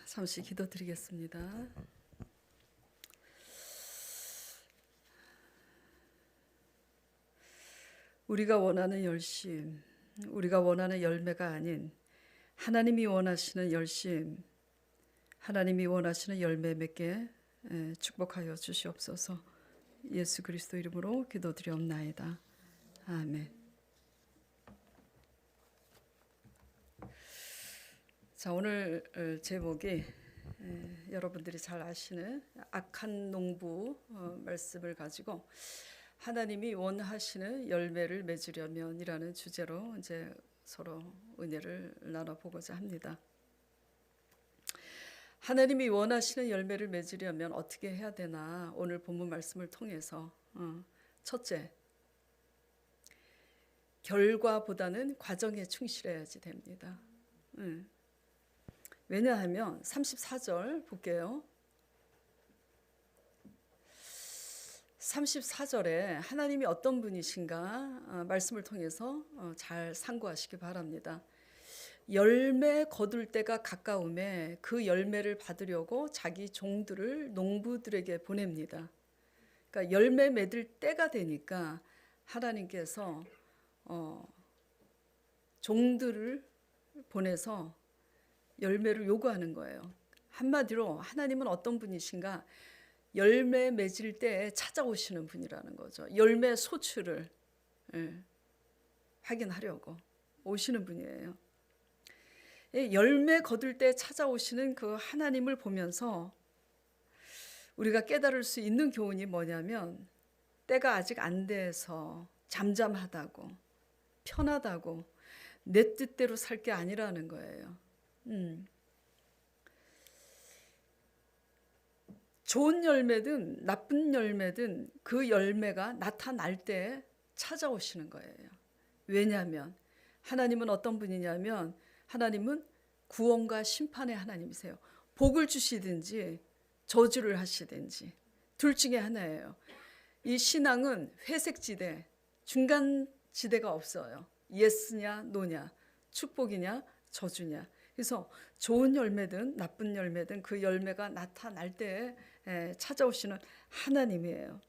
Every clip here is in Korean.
잠시 기도드리겠습니다. 우리가 원하는 열심, 우리가 원하는 열매가 아닌 하나님이 원하시는 열심, 하나님이 원하시는 열매 맺게 축복하여 주시옵소서. 예수 그리스도 이름으로 기도드리옵나이다. 아멘. 자, 오늘 제목이 여러분들이 잘 아시는 악한 농부 말씀을 가지고 하나님이 원하시는 열매를 맺으려면이라는 주제로 이제 서로 은혜를 나눠보고자 합니다. 하나님이 원하시는 열매를 맺으려면 어떻게 해야 되나 오늘 본문 말씀을 통해서 첫째, 결과보다는 과정에 충실해야지 됩니다. 왜냐하면 34절 볼게요. 34절에 하나님이 어떤 분이신가 말씀을 통해서 잘 상고하시기 바랍니다. 열매 거둘 때가 가까움에 그 열매를 받으려고 자기 종들을 농부들에게 보냅니다. 그러니까 열매 맺을 때가 되니까 하나님께서 종들을 보내서 열매를 요구하는 거예요. 한마디로 하나님은 어떤 분이신가? 열매 맺을 때 찾아오시는 분이라는 거죠. 열매 소출을 확인하려고 오시는 분이에요. 열매 거둘 때 찾아오시는 그 하나님을 보면서 우리가 깨달을 수 있는 교훈이 뭐냐면 때가 아직 안 돼서 잠잠하다고 편하다고 내 뜻대로 살 게 아니라는 거예요. 좋은 열매든 나쁜 열매든 그 열매가 나타날 때 찾아오시는 거예요. 왜냐하면 하나님은 어떤 분이냐면 하나님은 구원과 심판의 하나님이세요. 복을 주시든지 저주를 하시든지 둘 중에 하나예요. 이 신앙은 회색지대, 중간지대가 없어요. 예스냐 노냐, 축복이냐 저주냐. 그래서 좋은 열매든 나쁜 열매든 그 열매가 나타날 때 찾아오시는 하나님이에요.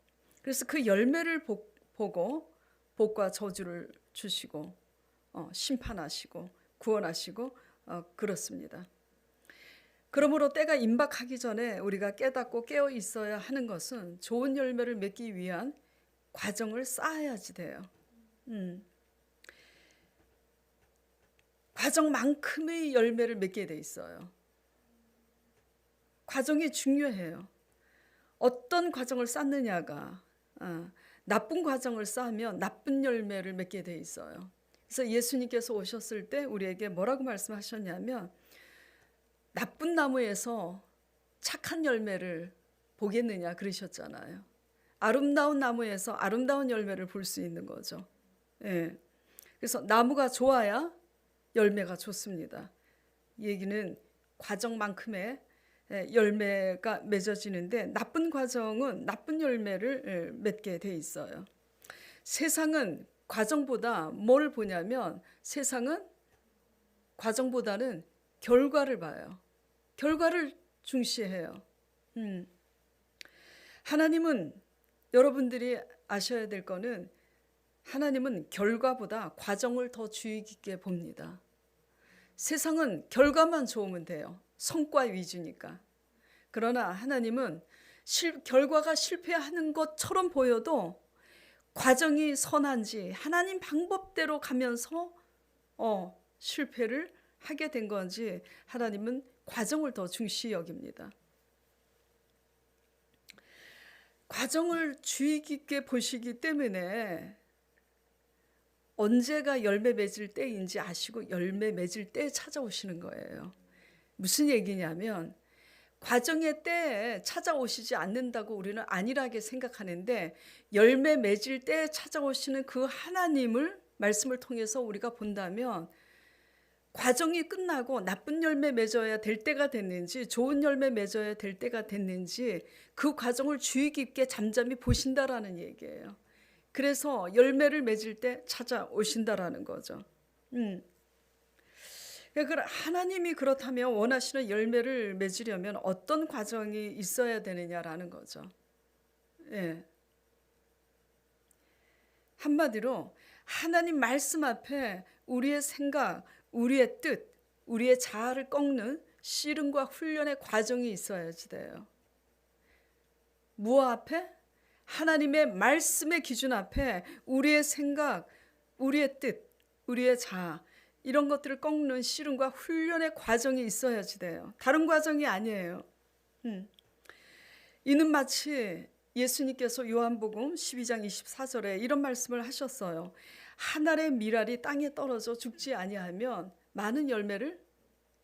그래서 그 열매를 보고 복과 저주를 주시고 심판하시고 구원하시고 그렇습니다. 그러므로 때가 임박하기 전에 우리가 깨닫고 깨어 있어야 하는 것은 좋은 열매를 맺기 위한 과정을 쌓아야지 돼요. 과정만큼의 열매를 맺게 돼 있어요. 과정이 중요해요. 어떤 과정을 쌓느냐가 나쁜 과정을 쌓으면 나쁜 열매를 맺게 돼 있어요. 그래서 예수님께서 오셨을 때 우리에게 뭐라고 말씀하셨냐면 나쁜 나무에서 착한 열매를 보겠느냐 그러셨잖아요. 아름다운 나무에서 아름다운 열매를 볼 수 있는 거죠. 그래서 나무가 좋아야 열매가 좋습니다. 얘기는 과정만큼의 열매가 맺어지는데 나쁜 과정은 나쁜 열매를 맺게 돼 있어요. 세상은 과정보다 뭘 보냐면 세상은 과정보다는 결과를 봐요. 결과를 중시해요. 하나님은 여러분들이 아셔야 될 거는 하나님은 결과보다 과정을 더 주의 깊게 봅니다. 세상은 결과만 좋으면 돼요. 성과 위주니까. 그러나 하나님은 결과가 실패하는 것처럼 보여도 과정이 선한지 하나님 방법대로 가면서 실패를 하게 된 건지 하나님은 과정을 더 중시 여깁니다. 과정을 주의 깊게 보시기 때문에 언제가 열매 맺을 때인지 아시고 열매 맺을 때에 찾아오시는 거예요. 무슨 얘기냐면 과정의 때에 찾아오시지 않는다고 우리는 안일하게 생각하는데 열매 맺을 때에 찾아오시는 그 하나님을 말씀을 통해서 우리가 본다면 과정이 끝나고 나쁜 열매 맺어야 될 때가 됐는지 좋은 열매 맺어야 될 때가 됐는지 그 과정을 주의 깊게 잠잠히 보신다라는 얘기예요. 그래서 열매를 맺을 때 찾아오신다라는 거죠. 하나님이 그렇다면 원하시는 열매를 맺으려면 어떤 과정이 있어야 되느냐라는 거죠. 예. 한마디로 하나님 말씀 앞에 우리의 생각, 우리의 뜻, 우리의 자아를 꺾는 씨름과 훈련의 과정이 있어야지 돼요. 무엇 앞에? 하나님의 말씀의 기준 앞에 우리의 생각, 우리의 뜻, 우리의 자아, 이런 것들을 꺾는 씨름과 훈련의 과정이 있어야지 돼요. 다른 과정이 아니에요. 이는 마치 예수님께서 요한복음 12장 24절에 이런 말씀을 하셨어요. 한 알의 밀알이 땅에 떨어져 죽지 아니하면 많은 열매를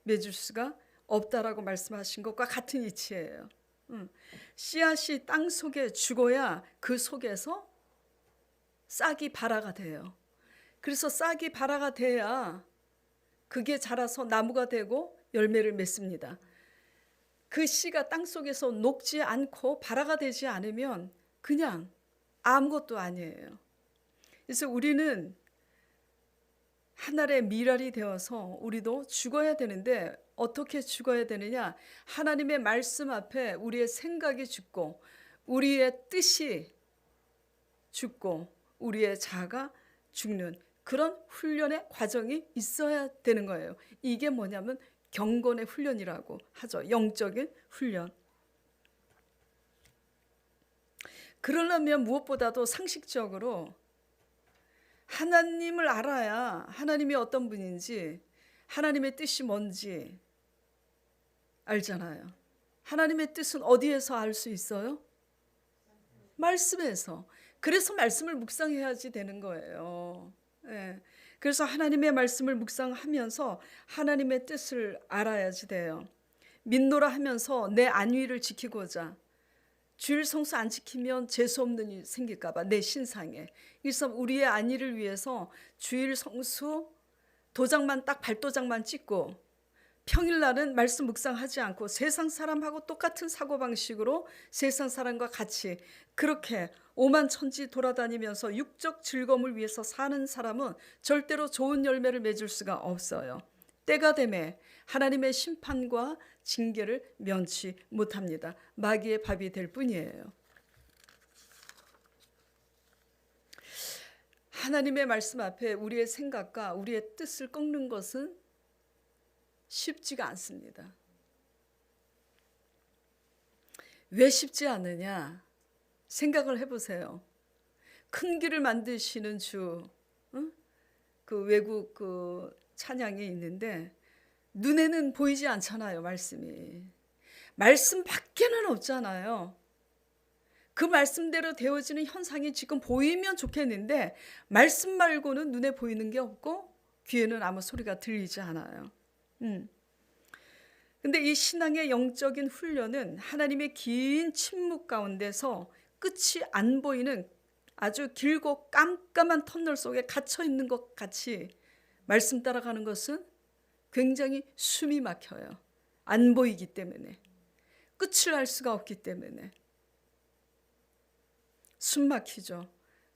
맺을 수가 없다라고 말씀하신 것과 같은 이치예요. 씨앗이 땅 속에 죽어야 그 속에서 싹이 발화가 돼요. 그래서 싹이 발화가 돼야 그게 자라서 나무가 되고 열매를 맺습니다. 그 씨가 땅 속에서 녹지 않고 발화가 되지 않으면 그냥 아무것도 아니에요. 그래서 우리는 하늘의 밀알이 되어서 우리도 죽어야 되는데 어떻게 죽어야 되느냐? 하나님의 말씀 앞에 우리의 생각이 죽고 우리의 뜻이 죽고 우리의 자아가 죽는 그런 훈련의 과정이 있어야 되는 거예요. 이게 뭐냐면 경건의 훈련이라고 하죠. 영적인 훈련. 그러려면 무엇보다도 상식적으로 하나님을 알아야 하나님이 어떤 분인지, 하나님의 뜻이 뭔지 알잖아요. 하나님의 뜻은 어디에서 알 수 있어요? 말씀에서. 그래서 말씀을 묵상해야지 되는 거예요. 예. 그래서 하나님의 말씀을 묵상하면서 하나님의 뜻을 알아야지 돼요. 믿노라 하면서 내 안위를 지키고자 주일 성수 안 지키면 재수 없는 일 생길까 봐 내 신상에. 그래서 우리의 안위를 위해서 주일 성수 도장만 딱 발도장만 찍고 평일날은 말씀 묵상하지 않고 세상 사람하고 똑같은 사고방식으로 세상 사람과 같이 그렇게 오만천지 돌아다니면서 육적 즐거움을 위해서 사는 사람은 절대로 좋은 열매를 맺을 수가 없어요. 때가 되매 하나님의 심판과 징계를 면치 못합니다. 마귀의 밥이 될 뿐이에요. 하나님의 말씀 앞에 우리의 생각과 우리의 뜻을 꺾는 것은 쉽지가 않습니다. 왜 쉽지 않느냐? 생각을 해보세요. 큰 길을 만드시는 주, 그 외국 그 찬양이 있는데 눈에는 보이지 않잖아요. 말씀이. 말씀 밖에는 없잖아요. 그 말씀대로 되어지는 현상이 지금 보이면 좋겠는데 말씀 말고는 눈에 보이는 게 없고 귀에는 아무 소리가 들리지 않아요. 근데 이 신앙의 영적인 훈련은 하나님의 긴 침묵 가운데서 끝이 안 보이는 아주 길고 깜깜한 터널 속에 갇혀 있는 것 같이 말씀 따라가는 것은 굉장히 숨이 막혀요. 안 보이기 때문에. 끝을 알 수가 없기 때문에. 숨 막히죠.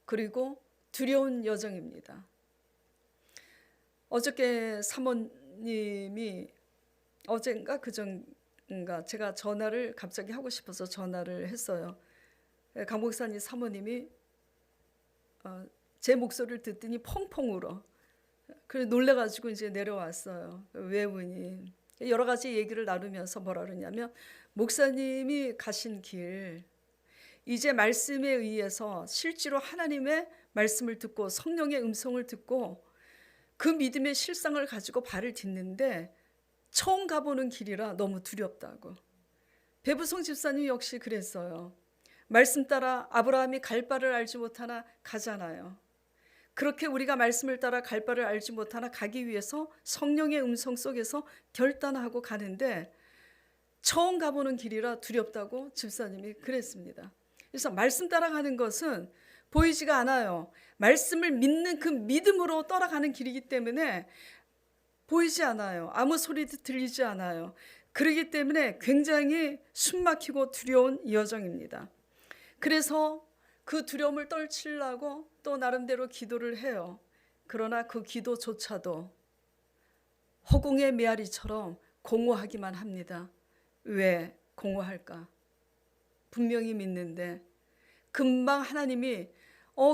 그리고 두려운 여정입니다. 어저께 사모님이 어젠가 그전가 제가 전화를 갑자기 하고 싶어서 전화를 했어요. 강 목사님 사모님이 제 목소리를 듣더니 펑펑 울어. 그래 놀래가지고 이제 내려왔어요. 외부인이 여러 가지 얘기를 나누면서 뭐라 그러냐면 목사님이 가신 길 이제 말씀에 의해서 실제로 하나님의 말씀을 듣고 성령의 음성을 듣고 그 믿음의 실상을 가지고 발을 딛는데 처음 가보는 길이라 너무 두렵다고. 배부성 집사님 역시 그랬어요. 말씀 따라 아브라함이 갈 바를 알지 못하나 가잖아요. 그렇게 우리가 말씀을 따라 갈 바를 알지 못하나 가기 위해서 성령의 음성 속에서 결단하고 가는데 처음 가보는 길이라 두렵다고 집사님이 그랬습니다. 그래서 말씀 따라가는 것은 보이지가 않아요. 말씀을 믿는 그 믿음으로 따라가는 길이기 때문에 보이지 않아요. 아무 소리도 들리지 않아요. 그렇기 때문에 굉장히 숨막히고 두려운 여정입니다. 그래서 그 두려움을 떨치려고 또 나름대로 기도를 해요. 그러나 그 기도조차도 허공의 메아리처럼 공허하기만 합니다. 왜 공허할까? 분명히 믿는데 금방 하나님이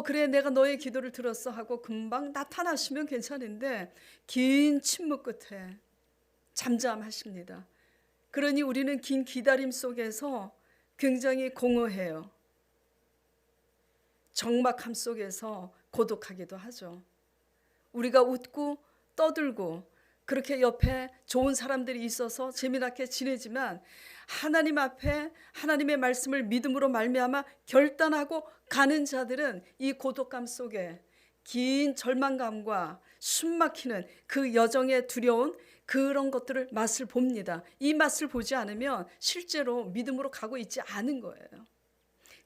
그래 내가 너의 기도를 들었어 하고 금방 나타나시면 괜찮은데 긴 침묵 끝에 잠잠하십니다. 그러니 우리는 긴 기다림 속에서 굉장히 공허해요. 적막함 속에서 고독하기도 하죠. 우리가 웃고 떠들고 그렇게 옆에 좋은 사람들이 있어서 재미나게 지내지만 하나님 앞에 하나님의 말씀을 믿음으로 말미암아 결단하고 가는 자들은 이 고독감 속에 긴 절망감과 숨막히는 그 여정의 두려운 그런 것들을 맛을 봅니다. 이 맛을 보지 않으면 실제로 믿음으로 가고 있지 않은 거예요.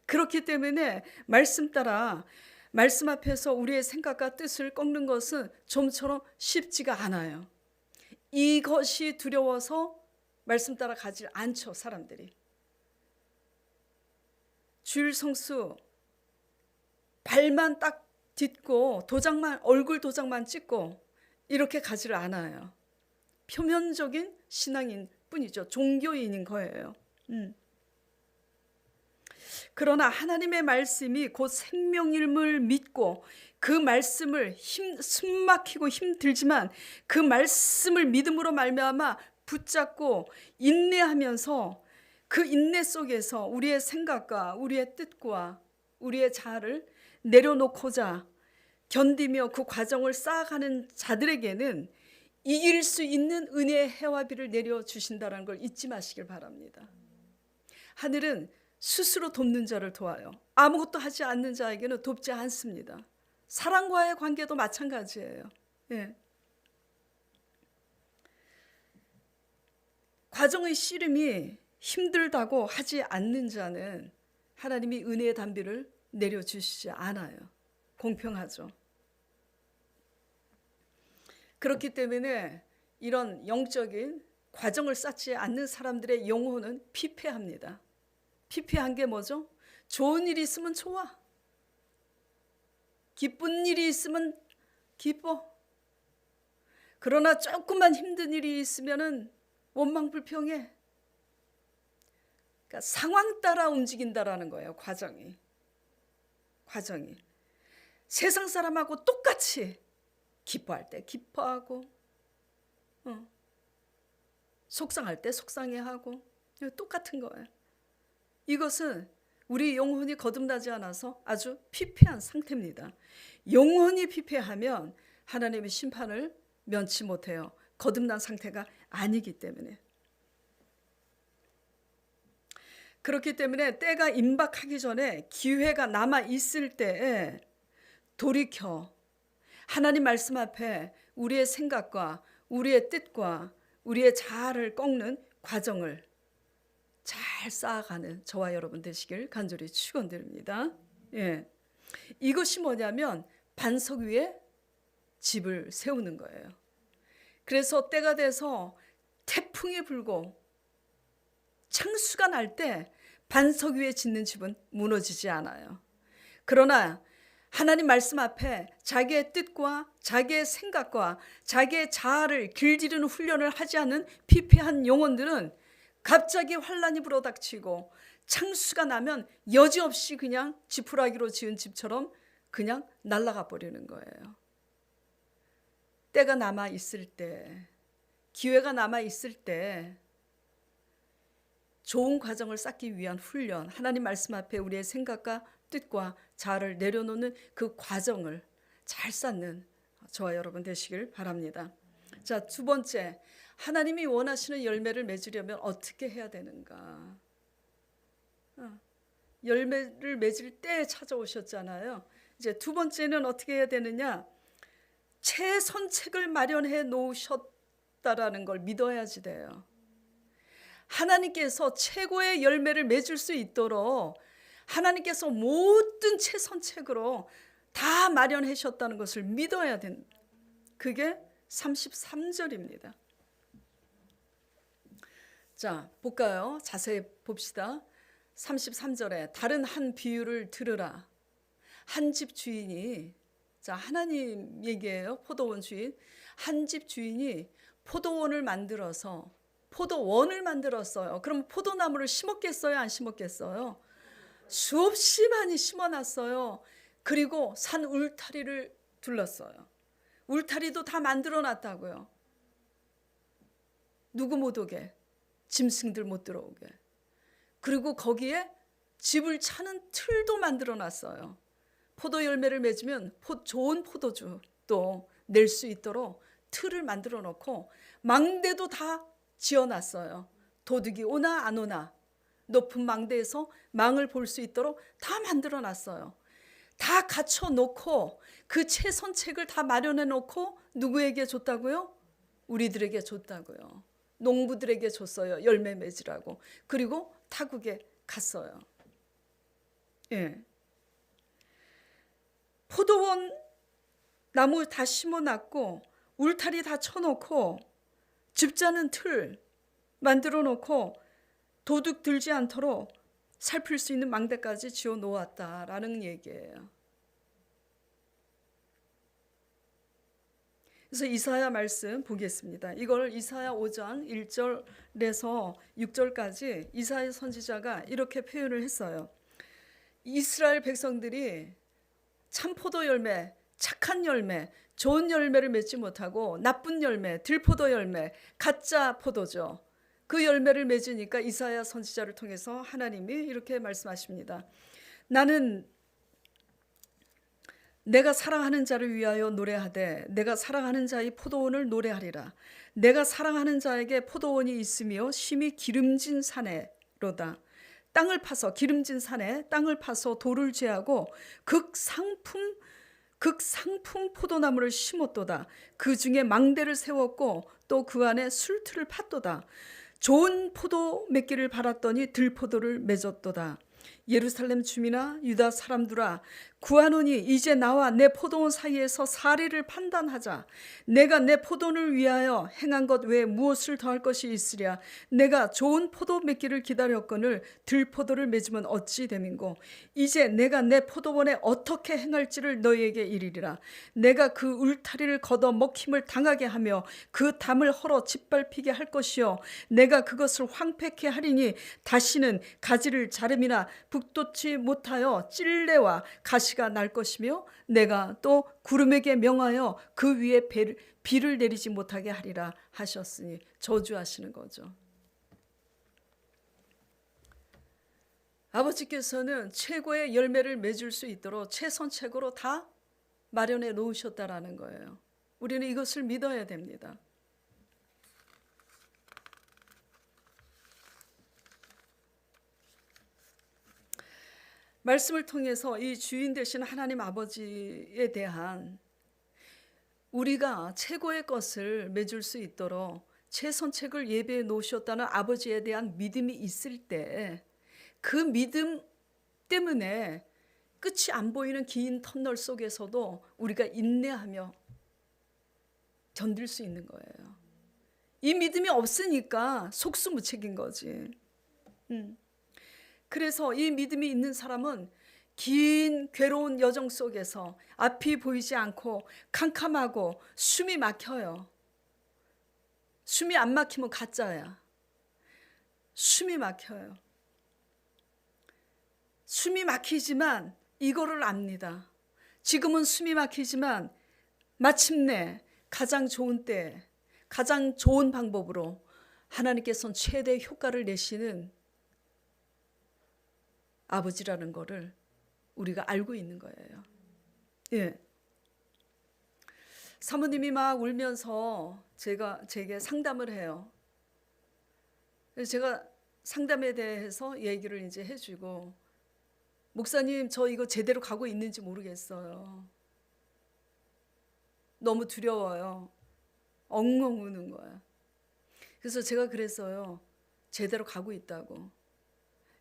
그렇기 때문에 말씀 따라 말씀 앞에서 우리의 생각과 뜻을 꺾는 것은 좀처럼 쉽지가 않아요. 이것이 두려워서 말씀 따라 가지 않죠, 사람들이. 주일 성수 발만 딱 딛고 얼굴 도장만 찍고 이렇게 가지를 않아요. 표면적인 신앙인 뿐이죠. 종교인인 거예요. 그러나 하나님의 말씀이 곧 생명임을 믿고 그 말씀을 숨막히고 힘들지만 그 말씀을 믿음으로 말미암아 붙잡고 인내하면서 그 인내 속에서 우리의 생각과 우리의 뜻과 우리의 자아를 내려놓고자 견디며 그 과정을 쌓아가는 자들에게는 이길 수 있는 은혜의 해와비를 내려주신다는 걸 잊지 마시길 바랍니다. 하늘은 스스로 돕는 자를 도와요. 아무것도 하지 않는 자에게는 돕지 않습니다. 사랑과의 관계도 마찬가지예요. 예. 과정의 씨름이 힘들다고 하지 않는 자는 하나님이 은혜의 담비를 내려주시지 않아요. 공평하죠. 그렇기 때문에 이런 영적인 과정을 쌓지 않는 사람들의 영혼은 피폐합니다. 피폐한 게 뭐죠? 좋은 일이 있으면 좋아. 기쁜 일이 있으면 기뻐. 그러나 조금만 힘든 일이 있으면은 원망불평해. 그러니까 상황 따라 움직인다라는 거예요. 과정이. 세상 사람하고 똑같이 기뻐할 때 기뻐하고, 속상할 때 속상해하고 똑같은 거예요. 이것은 우리 영혼이 거듭나지 않아서 아주 피폐한 상태입니다. 영혼이 피폐하면 하나님의 심판을 면치 못해요. 거듭난 상태가 아니기 때문에. 그렇기 때문에 때가 임박하기 전에 기회가 남아 있을 때에 돌이켜 하나님 말씀 앞에 우리의 생각과 우리의 뜻과 우리의 자아를 꺾는 과정을 잘 쌓아가는 저와 여러분 되시길 간절히 축원드립니다. 예. 이것이 뭐냐면 반석 위에 집을 세우는 거예요. 그래서 때가 돼서 태풍이 불고 창수가 날 때 반석 위에 짓는 집은 무너지지 않아요. 그러나 하나님 말씀 앞에 자기의 뜻과 자기의 생각과 자기의 자아를 길들이는 훈련을 하지 않는 피폐한 영혼들은 갑자기 환란이 불어닥치고 창수가 나면 여지없이 그냥 지푸라기로 지은 집처럼 그냥 날아가 버리는 거예요. 때가 남아 있을 때, 기회가 남아 있을 때 좋은 과정을 쌓기 위한 훈련, 하나님 말씀 앞에 우리의 생각과 뜻과 자아를 내려놓는 그 과정을 잘 쌓는 저와 여러분 되시길 바랍니다. 자, 두 번째, 하나님이 원하시는 열매를 맺으려면 어떻게 해야 되는가? 열매를 맺을 때 찾아오셨잖아요. 이제 두 번째는 어떻게 해야 되느냐? 최선책을 마련해 놓으셨다라는 걸 믿어야지 돼요. 하나님께서 최고의 열매를 맺을 수 있도록 하나님께서 모든 최선책으로 다 마련하셨다는 것을 믿어야 된다. 그게 33절입니다. 자, 볼까요? 자세히 봅시다. 33절에 다른 한 비유를 들으라. 한 집 주인이, 자, 하나님 얘기예요. 포도원 주인. 한 집 주인이 포도원을 만들어서 포도원을 만들었어요. 그럼 포도나무를 심었겠어요? 안 심었겠어요? 수없이 많이 심어놨어요. 그리고 산 울타리를 둘렀어요. 울타리도 다 만들어 놨다고요. 누구 못 오게, 짐승들 못 들어오게. 그리고 거기에 집을 차는 틀도 만들어 놨어요. 포도 열매를 맺으면 좋은 포도주 또 낼 수 있도록 틀을 만들어 놓고 망대도 다 지어 놨어요. 도둑이 오나 안 오나 높은 망대에서 망을 볼 수 있도록 다 만들어 놨어요. 다 갖춰 놓고 그 채선책을 다 마련해 놓고 누구에게 줬다고요? 우리들에게 줬다고요. 농부들에게 줬어요. 열매 맺으라고. 그리고 타국에 갔어요. 예. 포도원 나무 다 심어놨고 울타리 다 쳐놓고 집자는 틀 만들어 놓고 도둑 들지 않도록 살필 수 있는 망대까지 지어 놓았다라는 얘기예요. 그래서 이사야 말씀 보겠습니다. 이걸 이사야 5장 1절에서 6절까지 이사야 선지자가 이렇게 표현을 했어요. 이스라엘 백성들이 참 포도 열매, 착한 열매, 좋은 열매를 맺지 못하고 나쁜 열매, 들포도 열매, 가짜 포도죠. 그 열매를 맺으니까 이사야 선지자를 통해서 하나님이 이렇게 말씀하십니다. 나는 내가 사랑하는 자를 위하여 노래하되 내가 사랑하는 자의 포도원을 노래하리라. 내가 사랑하는 자에게 포도원이 있으며 심히 기름진 산에로다. 땅을 파서 기름진 산에 땅을 파서 돌을 제하고 극상품 포도나무를 심었도다. 그 중에 망대를 세웠고 또 그 안에 술틀을 팠도다. 좋은 포도 맺기를 바랐더니 들포도를 맺었도다. 예루살렘 주민아 유다 사람들아 구하노니 이제 나와 내 포도원 사이에서 사리를 판단하자. 내가 내 포도원을 위하여 행한 것 외에 무엇을 더할 것이 있으랴. 내가 좋은 포도 맺기를 기다렸거늘 들포도를 맺으면 어찌 됨인고. 이제 내가 내 포도원에 어떻게 행할지를 너희에게 이르리라. 내가 그 울타리를 걷어 먹힘을 당하게 하며 그 담을 헐어 짓밟히게 할 것이요 내가 그것을 황폐케 하리니 다시는 가지를 자름이나 북돋지 못하여 찔레와 가시가 날 것이며 내가 또 구름에게 명하여 그 위에 비를 내리지 못하게 하리라 하셨으니 저주하시는 거죠. 아버지께서는 최고의 열매를 맺을 수 있도록 최선책으로 다 마련해 놓으셨다라는 거예요. 우리는 이것을 믿어야 됩니다. 말씀을 통해서 이 주인 되신 하나님 아버지에 대한 우리가 최고의 것을 맺을 수 있도록 최선책을 예배해 놓으셨다는 아버지에 대한 믿음이 있을 때 그 믿음 때문에 끝이 안 보이는 긴 터널 속에서도 우리가 인내하며 견딜 수 있는 거예요. 이 믿음이 없으니까 속수무책인 거지. 그래서 이 믿음이 있는 사람은 긴 괴로운 여정 속에서 앞이 보이지 않고 캄캄하고 숨이 막혀요. 숨이 안 막히면 가짜야. 숨이 막혀요. 숨이 막히지만 이거를 압니다. 지금은 숨이 막히지만 마침내 가장 좋은 때, 가장 좋은 방법으로 하나님께서는 최대 효과를 내시는 아버지라는 거를 우리가 알고 있는 거예요. 예. 사모님이 막 울면서 제게 상담을 해요. 그래서 제가 상담에 대해서 얘기를 이제 해주고, 목사님 저 이거 제대로 가고 있는지 모르겠어요. 너무 두려워요. 엉엉 우는 거야. 그래서 제가 그랬어요. 제대로 가고 있다고.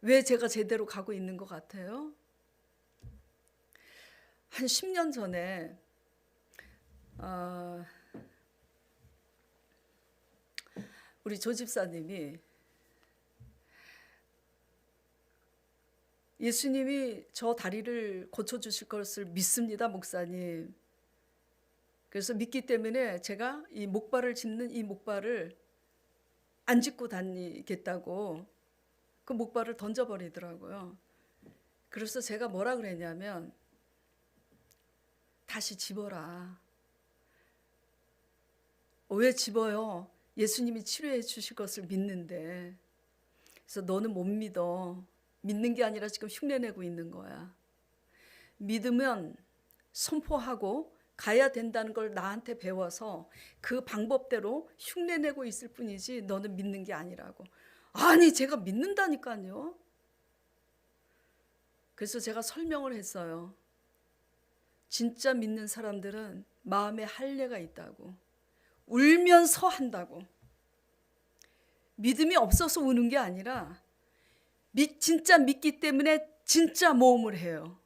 왜 제가 제대로 가고 있는 것 같아요? 한 10년 전에 우리 조 집사님이 예수님이 저 다리를 고쳐주실 것을 믿습니다, 목사님. 그래서 믿기 때문에 제가 이 목발을 짚는 이 목발을 안 짚고 다니겠다고 그 목발을 던져버리더라고요. 그래서 제가 뭐라 그랬냐면 다시 집어라. 왜 집어요? 예수님이 치료해 주실 것을 믿는데. 그래서 너는 못 믿어. 믿는 게 아니라 지금 흉내내고 있는 거야. 믿으면 선포하고 가야 된다는 걸 나한테 배워서 그 방법대로 흉내내고 있을 뿐이지 너는 믿는 게 아니라고. 아니 제가 믿는다니까요. 그래서 제가 설명을 했어요. 진짜 믿는 사람들은 마음에 할례가 있다고. 울면서 한다고. 믿음이 없어서 우는 게 아니라 진짜 믿기 때문에 진짜 모험을 해요.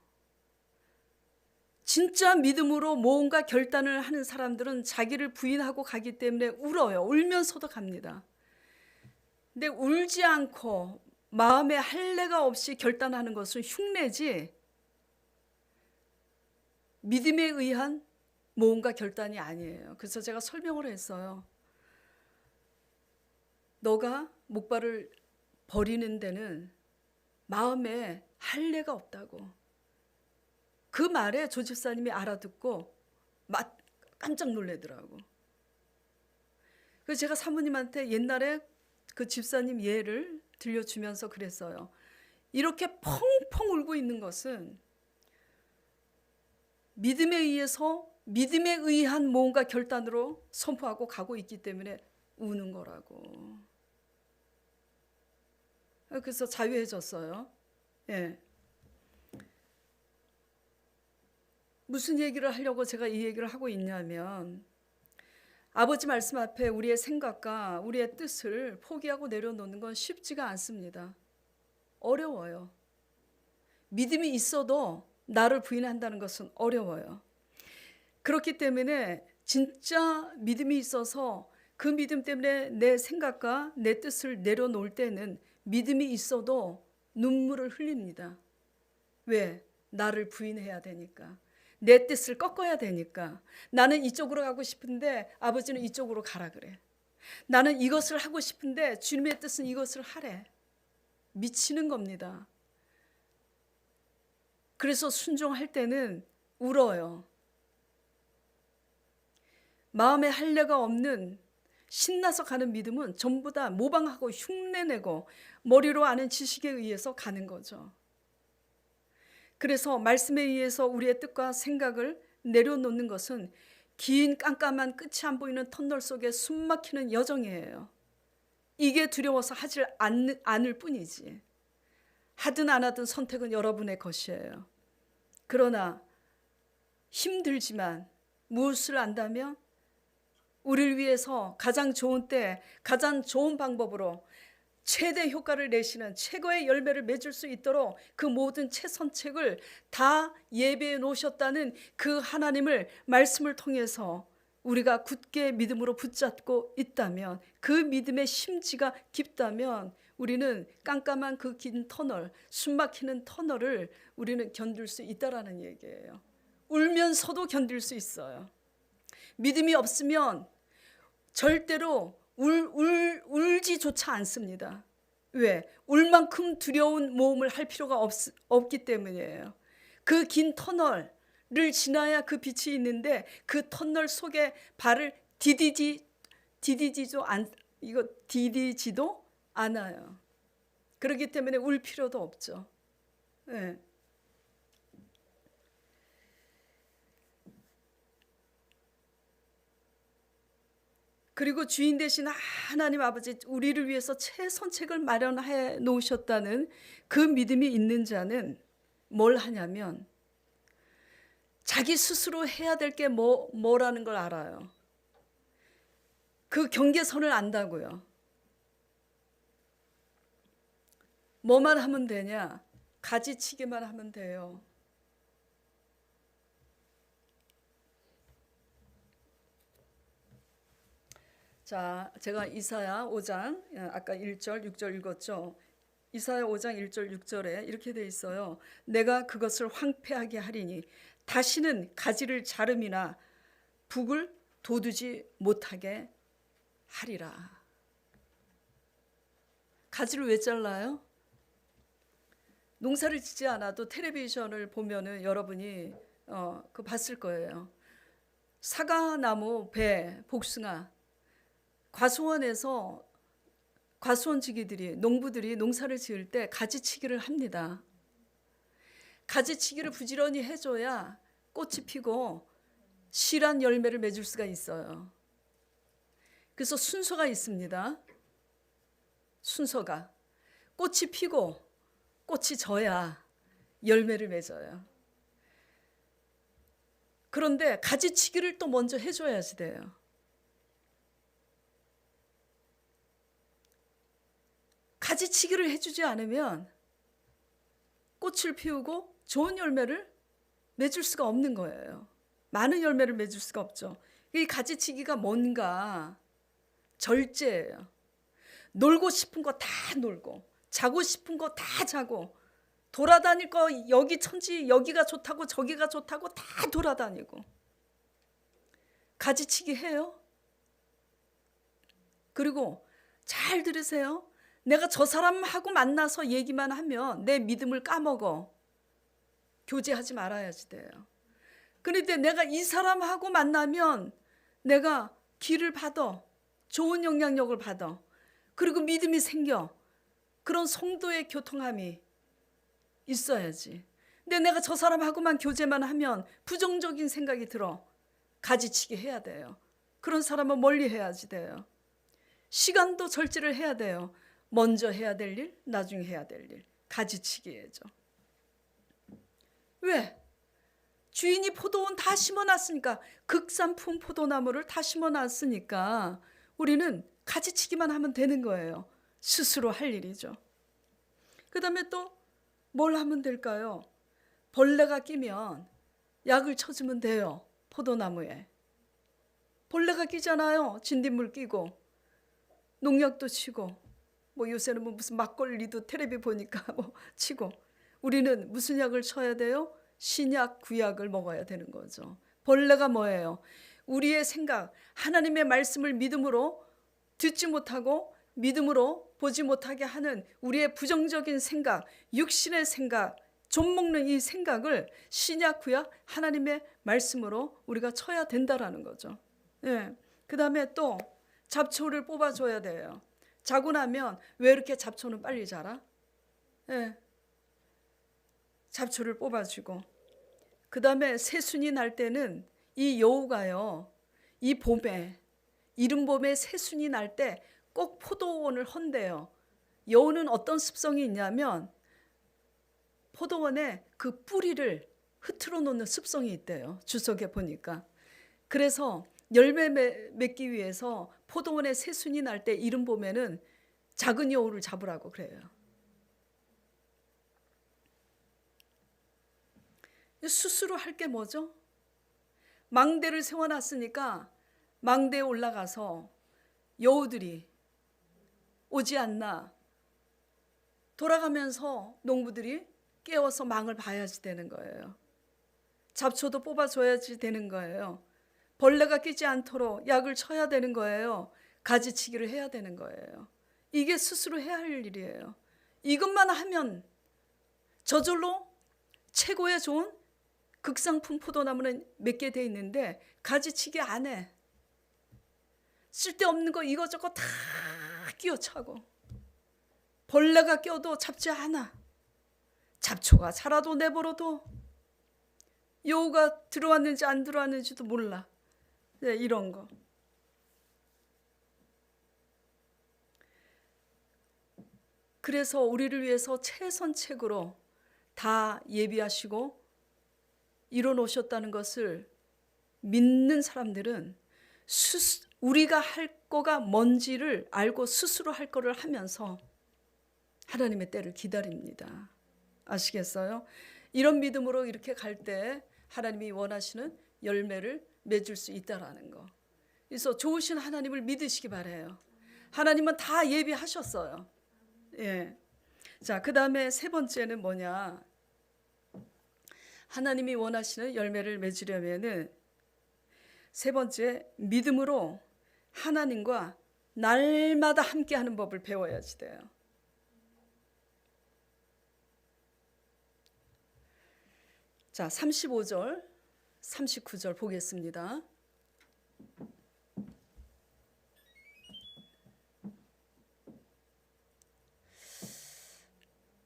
진짜 믿음으로 모험과 결단을 하는 사람들은 자기를 부인하고 가기 때문에 울어요. 울면서도 갑니다. 근데 울지 않고 마음에 할례가 없이 결단하는 것은 흉내지 믿음에 의한 모험과 결단이 아니에요. 그래서 제가 설명을 했어요. 너가 목발을 버리는 데는 마음에 할례가 없다고. 그 말에 조 집사님이 알아듣고 깜짝 놀라더라고. 그래서 제가 사모님한테 옛날에 그 집사님 예를 들려주면서 그랬어요. 이렇게 펑펑 울고 있는 것은 믿음에 의해서 믿음에 의한 모험과 결단으로 선포하고 가고 있기 때문에 우는 거라고. 그래서 자유해졌어요. 예. 무슨 얘기를 하려고 제가 이 얘기를 하고 있냐면 아버지 말씀 앞에 우리의 생각과 우리의 뜻을 포기하고 내려놓는 건 쉽지가 않습니다. 어려워요. 믿음이 있어도 나를 부인한다는 것은 어려워요. 그렇기 때문에 진짜 믿음이 있어서 그 믿음 때문에 내 생각과 내 뜻을 내려놓을 때는 믿음이 있어도 눈물을 흘립니다. 왜? 나를 부인해야 되니까. 내 뜻을 꺾어야 되니까. 나는 이쪽으로 가고 싶은데 아버지는 이쪽으로 가라 그래. 나는 이것을 하고 싶은데 주님의 뜻은 이것을 하래. 미치는 겁니다. 그래서 순종할 때는 울어요. 마음에 할례가 없는 신나서 가는 믿음은 전부 다 모방하고 흉내내고 머리로 아는 지식에 의해서 가는 거죠. 그래서 말씀에 의해서 우리의 뜻과 생각을 내려놓는 것은 긴 깜깜한 끝이 안 보이는 터널 속에 숨막히는 여정이에요. 이게 두려워서 하지 않을 뿐이지. 하든 안 하든 선택은 여러분의 것이에요. 그러나 힘들지만 무엇을 안다면 우리를 위해서 가장 좋은 때 가장 좋은 방법으로 최대 효과를 내시는 최고의 열매를 맺을 수 있도록 그 모든 최선책을 다 예배해 놓으셨다는 그 하나님을 말씀을 통해서 우리가 굳게 믿음으로 붙잡고 있다면, 그 믿음의 심지가 깊다면 우리는 깜깜한 그 긴 터널, 숨막히는 터널을 우리는 견딜 수 있다라는 얘기예요. 울면서도 견딜 수 있어요. 믿음이 없으면 절대로 울지조차 않습니다. 왜? 울 만큼 두려운 모험을 할 필요가 없기 때문이에요. 그 긴 터널을 지나야 그 빛이 있는데 그 터널 속에 발을 디디지도 않아요. 그렇기 때문에 울 필요도 없죠. 네. 그리고 주인 되신 하나님 아버지, 우리를 위해서 최선책을 마련해 놓으셨다는 그 믿음이 있는 자는 뭘 하냐면 자기 스스로 해야 될 게 뭐라는 걸 알아요. 그 경계선을 안다고요. 뭐만 하면 되냐? 가지치기만 하면 돼요. 자, 제가 이사야 5장 아까 1절 6절 읽었죠. 이사야 5장 1절 6절에 이렇게 돼 있어요. 내가 그것을 황폐하게 하리니 다시는 가지를 자름이나 북을 돋우지 못하게 하리라. 가지를 왜 잘라요? 농사를 짓지 않아도 텔레비전을 보면은 여러분이 그 봤을 거예요. 사과나무, 배, 복숭아, 과수원에서 과수원지기들이, 농부들이 농사를 지을 때 가지치기를 합니다. 가지치기를 부지런히 해줘야 꽃이 피고 실한 열매를 맺을 수가 있어요. 그래서 순서가 있습니다. 순서가 꽃이 피고 꽃이 져야 열매를 맺어요. 그런데 가지치기를 또 먼저 해줘야지 돼요. 가지치기를 해주지 않으면 꽃을 피우고 좋은 열매를 맺을 수가 없는 거예요. 많은 열매를 맺을 수가 없죠. 이 가지치기가 뭔가 절제예요. 놀고 싶은 거 다 놀고, 자고 싶은 거 다 자고, 돌아다닐 거 여기 천지 여기가 좋다고 저기가 좋다고 다 돌아다니고. 가지치기 해요. 그리고 잘 들으세요. 내가 저 사람하고 만나서 얘기만 하면 내 믿음을 까먹어. 교제하지 말아야지 돼요. 그런데 내가 이 사람하고 만나면 내가 기를 받아. 좋은 영향력을 받아. 그리고 믿음이 생겨. 그런 성도의 교통함이 있어야지. 근데 내가 저 사람하고만 교제만 하면 부정적인 생각이 들어. 가지치기 해야 돼요. 그런 사람은 멀리 해야지 돼요. 시간도 절제를 해야 돼요. 먼저 해야 될 일, 나중에 해야 될 일. 가지치기죠. 왜? 주인이 포도원 다 심어놨으니까, 극산품 포도나무를 다 심어놨으니까 우리는 가지치기만 하면 되는 거예요. 스스로 할 일이죠. 그 다음에 또 뭘 하면 될까요? 벌레가 끼면 약을 쳐주면 돼요. 포도나무에. 벌레가 끼잖아요. 진딧물 끼고 농약도 치고, 뭐 요새는 뭐 무슨 막걸리도 텔레비 보니까 뭐 치고. 우리는 무슨 약을 쳐야 돼요? 신약, 구약을 먹어야 되는 거죠. 벌레가 뭐예요? 우리의 생각, 하나님의 말씀을 믿음으로 듣지 못하고 믿음으로 보지 못하게 하는 우리의 부정적인 생각, 육신의 생각, 좀 먹는 이 생각을 신약, 구약, 하나님의 말씀으로 우리가 쳐야 된다라는 거죠. 예. 그 다음에 또 잡초를 뽑아줘야 돼요. 자고 나면 왜 이렇게 잡초는 빨리 자라? 예. 잡초를 뽑아주고, 그 다음에 새순이 날 때는 이 여우가요, 이 봄에, 이른 봄에 새순이 날 때 꼭 포도원을 헌대요. 여우는 어떤 습성이 있냐면 포도원에 그 뿌리를 흐트러 놓는 습성이 있대요. 주석에 보니까. 그래서 열매 맺기 위해서 포도원에 새순이 날 때 이른 봄에는 작은 여우를 잡으라고 그래요. 스스로 할 게 뭐죠? 망대를 세워놨으니까 망대에 올라가서 여우들이 오지 않나 돌아가면서 농부들이 깨워서 망을 봐야지 되는 거예요. 잡초도 뽑아줘야지 되는 거예요. 벌레가 끼지 않도록 약을 쳐야 되는 거예요. 가지치기를 해야 되는 거예요. 이게 스스로 해야 할 일이에요. 이것만 하면 저절로 최고의 좋은 극상품 포도나무는 맺게 돼 있는데 가지치기 안 해. 쓸데없는 거 이것저것 다 끼어차고, 벌레가 껴도 잡지 않아. 잡초가 자라도 내버려도 여우가 들어왔는지 안 들어왔는지도 몰라. 네, 이런 거. 그래서 우리를 위해서 최선책으로 다 예비하시고 이뤄 놓으셨다는 것을 믿는 사람들은 우리가 할 거가 뭔지를 알고 스스로 할 거를 하면서 하나님의 때를 기다립니다. 아시겠어요? 이런 믿음으로 이렇게 갈 때 하나님이 원하시는 열매를 맺을 수 있다라는 거. 그래서 좋으신 하나님을 믿으시기 바라요. 하나님은 다 예비하셨어요. 예. 자, 그 다음에 세 번째는 뭐냐? 하나님이 원하시는 열매를 맺으려면은 세 번째, 믿음으로 하나님과 날마다 함께하는 법을 배워야지 돼요. 자, 35절, 39절 보겠습니다.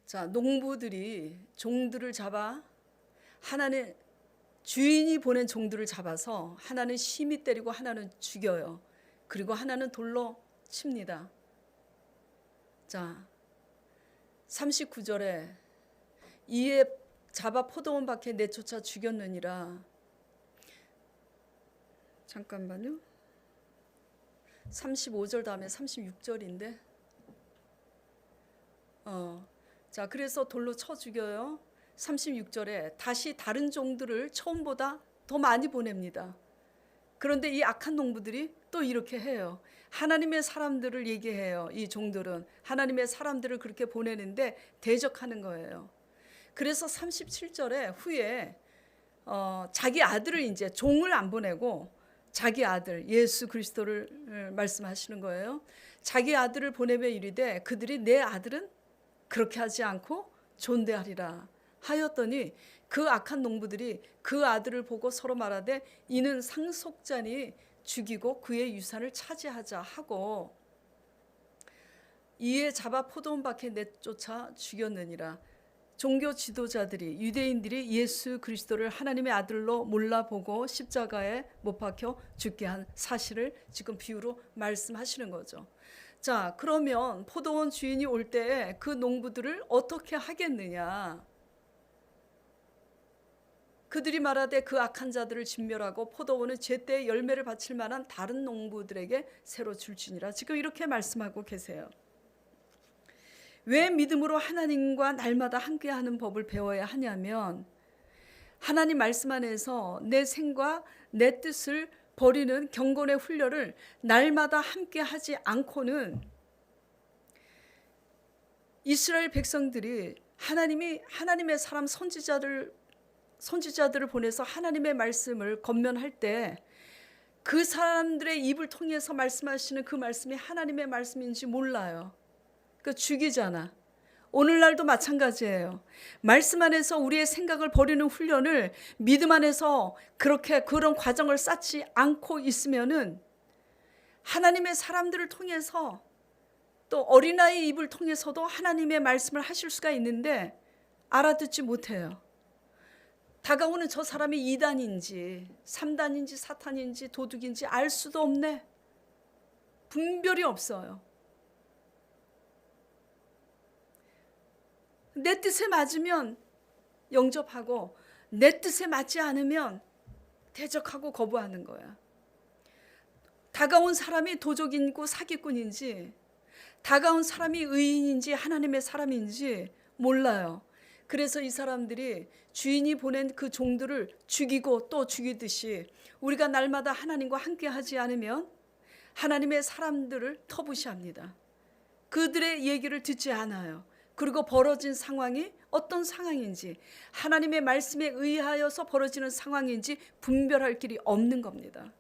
자, 농부들이 종들을 잡아 하나는 주인이 보낸 종들을 잡아서 하나는 심히 때리고 하나는 죽여요. 그리고 하나는 돌로 칩니다. 자, 39절에 이에 잡아 포도원 밖에 내쫓아 죽였느니라. 잠깐만요. 35절 다음에 36절인데 자, 그래서 돌로 쳐 죽여요. 36절에 다시 다른 종들을 처음보다 더 많이 보냅니다. 그런데 이 악한 농부들이 또 이렇게 해요. 하나님의 사람들을 얘기해요. 이 종들은 하나님의 사람들을 그렇게 보내는데 대적하는 거예요. 그래서 37절에 후에 자기 아들을 이제 종을 안 보내고 자기 아들 예수 그리스도를 말씀하시는 거예요. 자기 아들을 보내며 이르되 그들이 내 아들은 그렇게 하지 않고 존대하리라 하였더니 그 악한 농부들이 그 아들을 보고 서로 말하되 이는 상속자니 죽이고 그의 유산을 차지하자 하고 이에 잡아 포도원 밖에 내쫓아 죽였느니라. 종교 지도자들이 유대인들이 예수 그리스도를 하나님의 아들로 몰라보고 십자가에 못 박혀 죽게 한 사실을 지금 비유로 말씀하시는 거죠. 자, 그러면 포도원 주인이 올 때 그 농부들을 어떻게 하겠느냐? 그들이 말하되 그 악한 자들을 진멸하고 포도원은 제때 열매를 바칠 만한 다른 농부들에게 새로 줄지니라. 지금 이렇게 말씀하고 계세요. 왜 믿음으로 하나님과 날마다 함께하는 법을 배워야 하냐면 하나님 말씀 안에서 내 생과 내 뜻을 버리는 경건의 훈련을 날마다 함께하지 않고는 이스라엘 백성들이 하나님의 사람 선지자들을 보내서 하나님의 말씀을 권면할 때 그 사람들의 입을 통해서 말씀하시는 그 말씀이 하나님의 말씀인지 몰라요. 그러니까 죽이잖아. 오늘날도 마찬가지예요. 말씀 안에서 우리의 생각을 버리는 훈련을 믿음 안에서 그렇게 그런 과정을 쌓지 않고 있으면은 하나님의 사람들을 통해서 또 어린아이 입을 통해서도 하나님의 말씀을 하실 수가 있는데 알아듣지 못해요. 다가오는 저 사람이 이단인지 3단인지 사탄인지 도둑인지 알 수도 없네. 분별이 없어요. 내 뜻에 맞으면 영접하고 내 뜻에 맞지 않으면 대적하고 거부하는 거야. 다가온 사람이 도적인고 사기꾼인지 다가온 사람이 의인인지 하나님의 사람인지 몰라요. 그래서 이 사람들이 주인이 보낸 그 종들을 죽이고 또 죽이듯이 우리가 날마다 하나님과 함께하지 않으면 하나님의 사람들을 터부시합니다. 그들의 얘기를 듣지 않아요. 그리고 벌어진 상황이 어떤 상황인지 하나님의 말씀에 의하여서 벌어지는 상황인지 분별할 길이 없는 겁니다.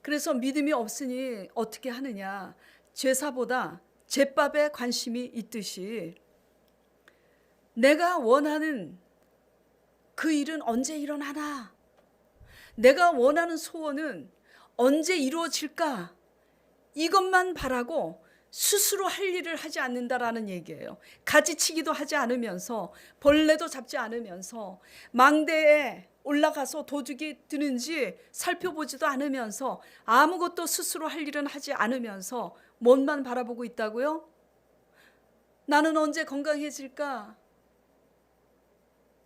그래서 믿음이 없으니 어떻게 하느냐? 제사보다 제밥에 관심이 있듯이 내가 원하는 그 일은 언제 일어나나? 내가 원하는 소원은 언제 이루어질까? 이것만 바라고 스스로 할 일을 하지 않는다라는 얘기예요. 가지치기도 하지 않으면서 벌레도 잡지 않으면서 망대에 올라가서 도둑이 드는지 살펴보지도 않으면서 아무것도 스스로 할 일은 하지 않으면서 뭔만 바라보고 있다고요? 나는 언제 건강해질까?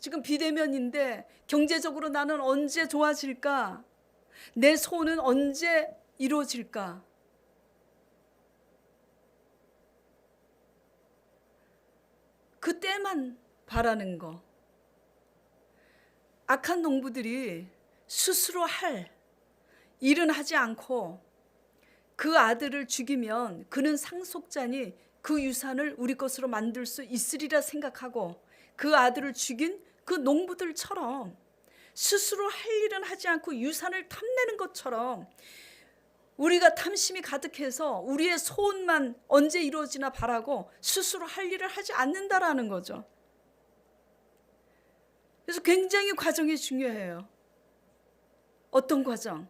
지금 비대면인데 경제적으로 나는 언제 좋아질까? 내 소원은 언제 이루어질까? 그때만 바라는 거. 악한 농부들이 스스로 할 일은 하지 않고 그 아들을 죽이면 그는 상속자니 그 유산을 우리 것으로 만들 수 있으리라 생각하고 그 아들을 죽인 그 농부들처럼 스스로 할 일은 하지 않고 유산을 탐내는 것처럼 우리가 탐심이 가득해서 우리의 소원만 언제 이루어지나 바라고 스스로 할 일을 하지 않는다라는 거죠. 그래서 굉장히 과정이 중요해요. 어떤 과정?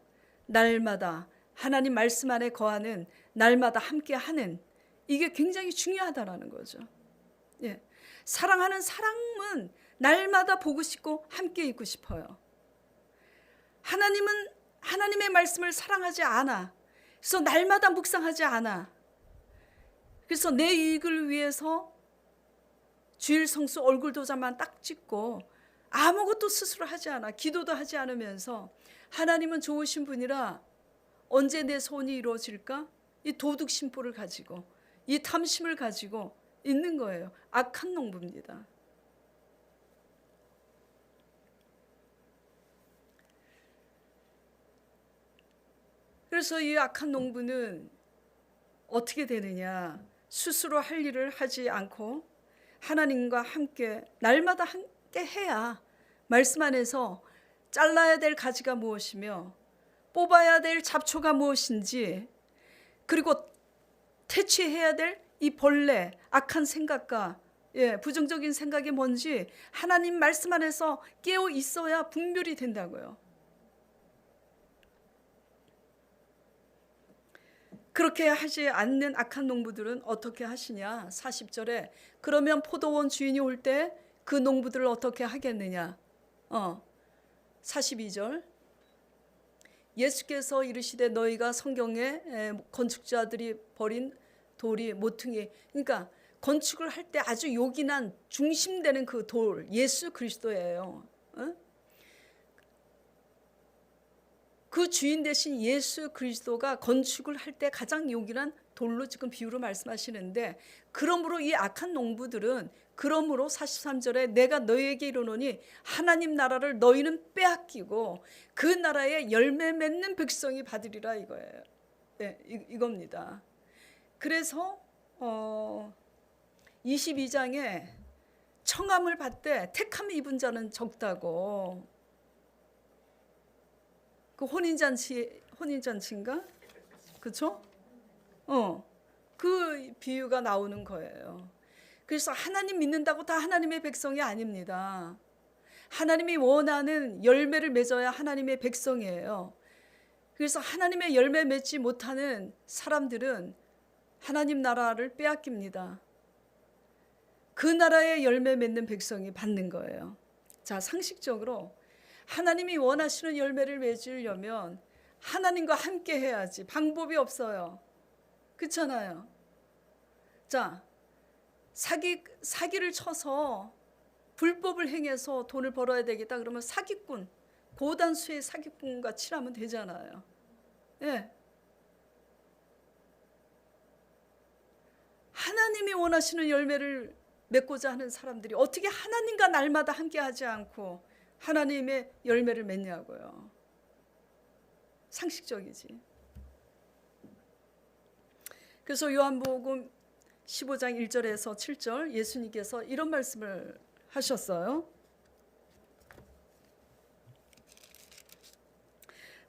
날마다 하나님 말씀 안에 거하는, 날마다 함께 하는, 이게 굉장히 중요하다라는 거죠. 예. 사랑하는 사람은 날마다 보고 싶고 함께 있고 싶어요. 하나님은 하나님의 말씀을 사랑하지 않아. 그래서 날마다 묵상하지 않아. 그래서 내 이익을 위해서 주일 성수 얼굴 도장만 딱 찍고 아무것도 스스로 하지 않아. 기도도 하지 않으면서 하나님은 좋으신 분이라 언제 내 소원이 이루어질까? 이 도둑 심보를 가지고, 이 탐심을 가지고 있는 거예요. 악한 농부입니다. 그래서 이 악한 농부는 어떻게 되느냐? 스스로 할 일을 하지 않고 하나님과 함께 날마다 함께 해야 말씀 안에서 잘라야 될 가지가 무엇이며 뽑아야 될 잡초가 무엇인지, 그리고 퇴치해야 될 이 벌레, 악한 생각과 부정적인 생각이 뭔지 하나님 말씀 안에서 깨어 있어야 분별이 된다고요. 그렇게 하지 않는 악한 농부들은 어떻게 하시냐? 40절에 그러면 포도원 주인이 올 때 그 농부들을 어떻게 하겠느냐? 42절 예수께서 이르시되 너희가 성경에 건축자들이 버린 돌이 모퉁이, 그러니까 건축을 할 때 아주 요긴한 중심되는 그 돌, 예수 그리스도예요. 그 주인 대신 예수 그리스도가 건축을 할 때 가장 요긴한 돌로 지금 비유로 말씀하시는데, 그러므로 이 악한 농부들은, 그러므로 43절에 내가 너희에게 이르노니 하나님 나라를 너희는 빼앗기고 그 나라에 열매 맺는 백성이 받으리라 이거예요. 이겁니다. 그래서 22장에 청함을 받되 택함을 입은 자는 적다고, 그 혼인잔치인가? 그렇죠? 그 비유가 나오는 거예요. 그래서 하나님 믿는다고 다 하나님의 백성이 아닙니다. 하나님이 원하는 열매를 맺어야 하나님의 백성이에요. 그래서 하나님의 열매 맺지 못하는 사람들은 하나님 나라를 빼앗깁니다. 그 나라의 열매 맺는 백성이 받는 거예요. 자, 상식적으로 하나님이 원하시는 열매를 맺으려면 하나님과 함께 해야지 방법이 없어요. 그렇잖아요. 자, 사기를 쳐서 불법을 행해서 돈을 벌어야 되겠다 그러면 사기꾼, 고단수의 사기꾼과 칠하면 되잖아요. 예. 하나님이 원하시는 열매를 맺고자 하는 사람들이 어떻게 하나님과 날마다 함께 하지 않고 하나님의 열매를 맺냐고요. 상식적이지. 그래서 요한복음 15장 1절에서 7절 예수님께서 이런 말씀을 하셨어요.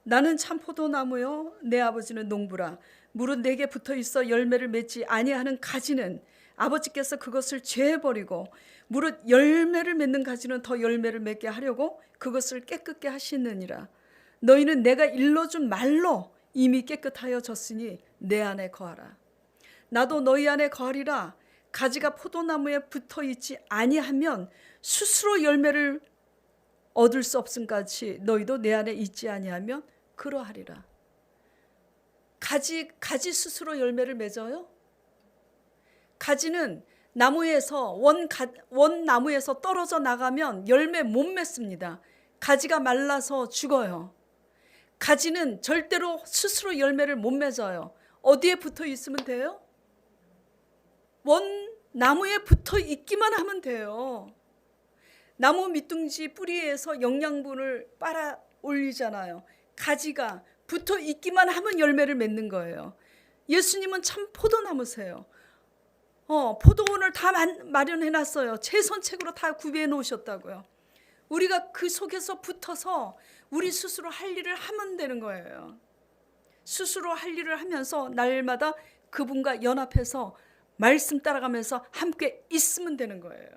나는 참 포도나무요 내 아버지는 농부라. 무릇 내게 붙어 있어 열매를 맺지 아니하는 가지는 아버지께서 그것을 제해버리고 무릇 열매를 맺는 가지는 더 열매를 맺게 하려고 그것을 깨끗게 하시느니라. 너희는 내가 일러준 말로 이미 깨끗하여졌으니 내 안에 거하라. 나도 너희 안에 거하리라. 가지가 포도나무에 붙어 있지 아니하면 스스로 열매를 얻을 수 없음같이 너희도 내 안에 있지 아니하면 그러하리라. 가지 스스로 열매를 맺어요? 가지는 나무에서 원 나무에서 떨어져 나가면 열매 못 맺습니다. 가지가 말라서 죽어요. 가지는 절대로 스스로 열매를 못 맺어요. 어디에 붙어 있으면 돼요? 원 나무에 붙어 있기만 하면 돼요. 나무 밑둥지 뿌리에서 영양분을 빨아 올리잖아요. 가지가 붙어 있기만 하면 열매를 맺는 거예요. 예수님은 참 포도나무세요. 포도원을 다 마련해 놨어요. 최선책으로 다 구비해 놓으셨다고요. 우리가 그 속에서 붙어서 우리 스스로 할 일을 하면 되는 거예요. 스스로 할 일을 하면서 날마다 그분과 연합해서 말씀 따라가면서 함께 있으면 되는 거예요.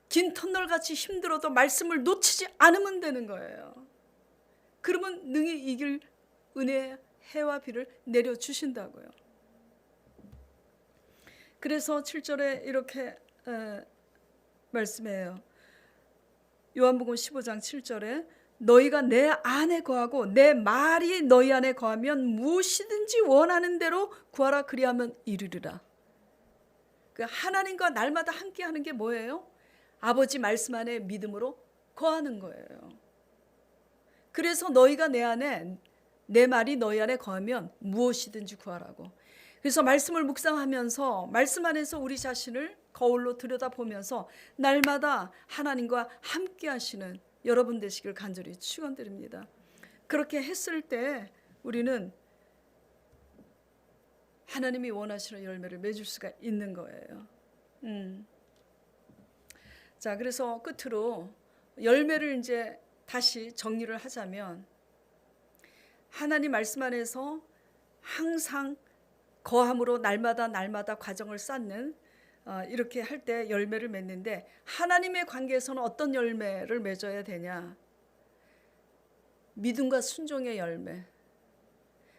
긴 터널같이 힘들어도 말씀을 놓치지 않으면 되는 거예요. 그러면 능히 이길 은혜의 해와 비를 내려주신다고요. 그래서 7절에 이렇게 말씀해요. 요한복음 15장 7절에 너희가 내 안에 거하고 내 말이 너희 안에 거하면 무엇이든지 원하는 대로 구하라 그리하면 이루리라. 그 하나님과 날마다 함께하는 게 뭐예요? 아버지 말씀 안에 믿음으로 거하는 거예요. 그래서 너희가 내 안에 내 말이 너희 안에 거하면 무엇이든지 구하라고. 그래서 말씀을 묵상하면서 말씀 안에서 우리 자신을 거울로 들여다보면서 날마다 하나님과 함께 하시는 여러분 되시길 간절히 축원드립니다. 그렇게 했을 때 우리는 하나님이 원하시는 열매를 맺을 수가 있는 거예요. 자, 그래서 끝으로 열매를 이제 다시 정리를 하자면 하나님 말씀 안에서 항상 거함으로 날마다 과정을 쌓는 이렇게 할 때 열매를 맺는데 하나님의 관계에서는 어떤 열매를 맺어야 되냐? 믿음과 순종의 열매.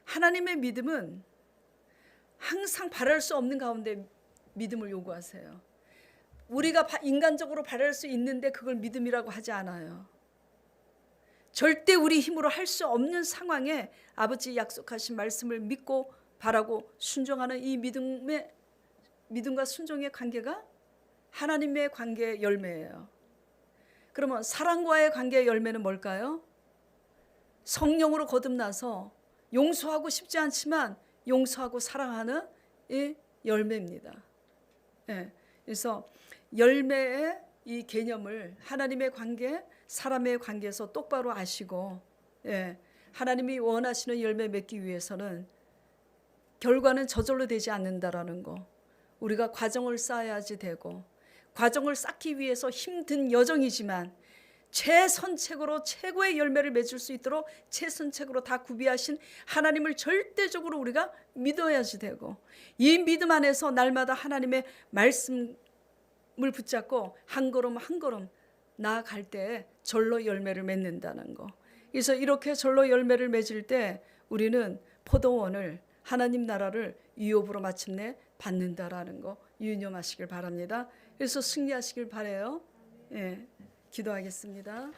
하나님의 믿음은 항상 바랄 수 없는 가운데 믿음을 요구하세요. 우리가 인간적으로 바랄 수 있는데 그걸 믿음이라고 하지 않아요. 절대 우리 힘으로 할 수 없는 상황에 아버지 약속하신 말씀을 믿고 바라고 순종하는 이 믿음과 순종의 관계가 하나님의 관계의 열매예요. 그러면 사랑과의 관계의 열매는 뭘까요? 성령으로 거듭나서 용서하고 싶지 않지만 용서하고 사랑하는 이 열매입니다. 예, 그래서 열매의 이 개념을 하나님의 관계, 사람의 관계에서 똑바로 아시고 하나님이 원하시는 열매 맺기 위해서는 결과는 저절로 되지 않는다라는 거. 우리가 과정을 쌓아야지 되고 과정을 쌓기 위해서 힘든 여정이지만 최선책으로 최고의 열매를 맺을 수 있도록 최선책으로 다 구비하신 하나님을 절대적으로 우리가 믿어야지 되고 이 믿음 안에서 날마다 하나님의 말씀을 붙잡고 한 걸음 한 걸음 나아갈 때 절로 열매를 맺는다는 거. 그래서 이렇게 절로 열매를 맺을 때 우리는 포도원을 하나님 나라를 유업으로 마침내 받는다라는 거 유념하시길 바랍니다. 그래서 승리하시길 바라요. 기도하겠습니다.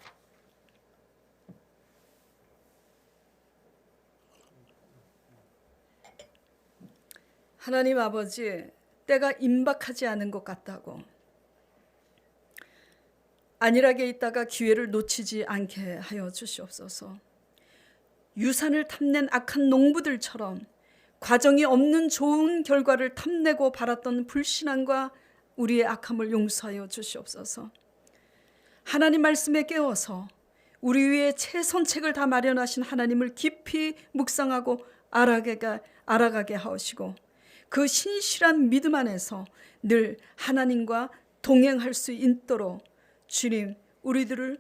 하나님 아버지, 때가 임박하지 않은 것 같다고 안일하게 있다가 기회를 놓치지 않게 하여 주시옵소서. 유산을 탐낸 악한 농부들처럼 과정이 없는 좋은 결과를 탐내고 바랐던 불신앙과 우리의 악함을 용서하여 주시옵소서. 하나님 말씀에 깨어서 우리 위에 최선책을 다 마련하신 하나님을 깊이 묵상하고 알아가게 하시고 그 신실한 믿음 안에서 늘 하나님과 동행할 수 있도록 주님 우리들을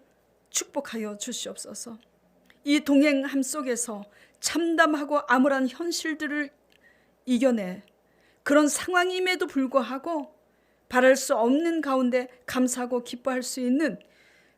축복하여 주시옵소서. 이 동행함 속에서 참담하고 암울한 현실들을 이겨내 그런 상황임에도 불구하고 바랄 수 없는 가운데 감사하고 기뻐할 수 있는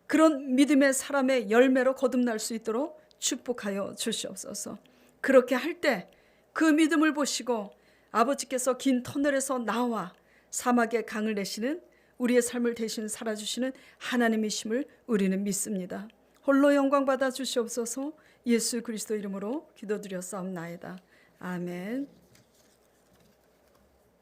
그런 믿음의 사람의 열매로 거듭날 수 있도록 축복하여 주시옵소서. 그렇게 할 때 그 믿음을 보시고 아버지께서 긴 터널에서 나와 사막의 강을 내시는 우리의 삶을 대신 살아주시는 하나님이심을 우리는 믿습니다. 홀로 영광 받아 주시옵소서. 예수 그리스도 이름으로 기도드렸사옵나이다. 아멘.